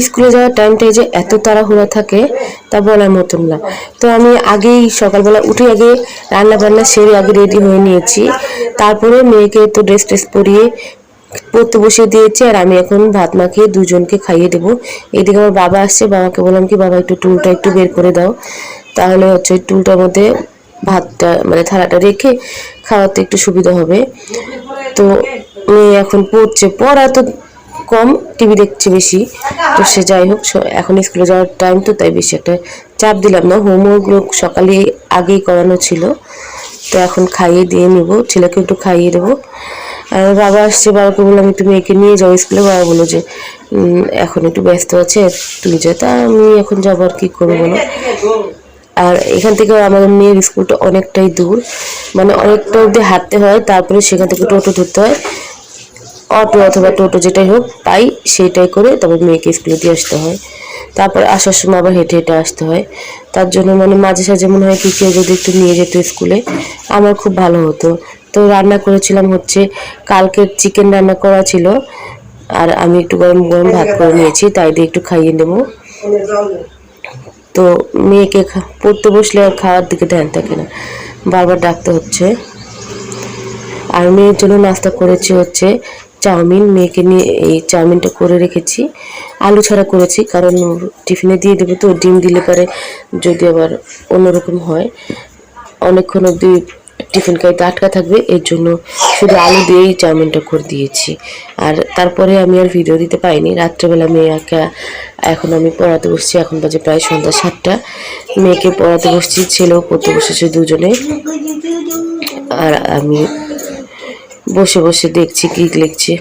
স্কুলে যাওয়ার টাইমটাই যে এত তাড়াহুড়া থাকে তা বলার মতন না। তো আমি আগেই সকালবেলা উঠে আগে রান্না বান্না সেরে আগে রেডি হয়ে নিয়েছি, তারপরে মেয়েকে তো ড্রেস ট্রেস পরিয়ে পড়তে বসিয়ে দিয়েছি। আর আমি এখন ভাত মাখিয়ে দুজনকে খাইয়ে দেবো। এদিকে আমার বাবা আসছে, বাবাকে বললাম কি বাবা একটু টুলটা একটু বের করে দাও, তাহলে হচ্ছে ওই টুলটার মধ্যে ভাতটা মানে থালাটা রেখে খাওয়াতে একটু সুবিধা হবে। তো মেয়ে এখন পড়ছে, পড়া তো কম, টিভি দেখছে বেশি। তো সে যাই হোক, এখন স্কুলে যাওয়ার টাইম তো তাই বেশি একটা চাপ দিলাম না, হোমওয়ার্কগুলো সকালে আগেই করানো ছিল। তো এখন খাইয়ে দিয়ে নিব, ছেলেকে একটু খাইয়ে দেবো। আর বাবা আসছে, বাবাকে বললাম একটু মেয়েকে নিয়ে যাও স্কুলে। বাবা বললো যে এখন একটু ব্যস্ত আছে, তুই যা। তা আমি এখন যাবো, আর কি করবো বলো। আর এখান থেকে আমাদের মেয়ের স্কুলটা অনেকটাই দূর, মানে অনেকটা অবধি হাঁটতে হয়, তারপরে সেখান থেকে টোটো ধরতে হয়, অটো অথবা টোটো যেটাই হোক পাই সেটাই করে তারপর মেয়েকে স্কুলে দিয়ে আসতে হয়। তারপর আসার সময় আবার হেঁটে হেঁটে আসতে হয়। তার জন্য মানে মাঝে সাঝে মনে হয় কি কেউ যদি একটু নিয়ে যেত স্কুলে আমার খুব ভালো হতো। তো রান্না করেছিলাম হচ্ছে কালকের চিকেন রান্না করা ছিল, আর আমি একটু গরম গরম ভাত করে নিয়েছি, তাই দিয়ে একটু খাইয়ে নেবো। তো মেয়েকে পড়তে বসলে আর খাওয়ার দিকে ধ্যান থাকে না, বারবার ডাকতে হচ্ছে। আর মেয়ের জন্য নাস্তা করেছি হচ্ছে চাউমিন, মেয়েকে নিয়ে এই চাউমিনটা করে রেখেছি, আলু ছাড়া করেছি কারণ টিফিনে দিয়ে দেবো, তো ডিম দিলে পারে যদি আবার অন্যরকম হয় অনেকক্ষণ অবধি টিফিন খাইতে আটকা থাকবে, এর জন্য শুধু আলু দিয়েই চাউমিনটা করে দিয়েছি। আর তারপরে আমি আর ভিডিও দিতে পাইনি, রাত্রেবেলা মেয়েকে এখন আমি পড়াতে বসছি, এখন বাজে প্রায় সন্ধ্যা 7টা। মেয়েকে পড়াতে বসছি, ছেলেও পড়তে বসেছে দুজনে। আর আমি বসে বসে দেখছি কি লিখছে।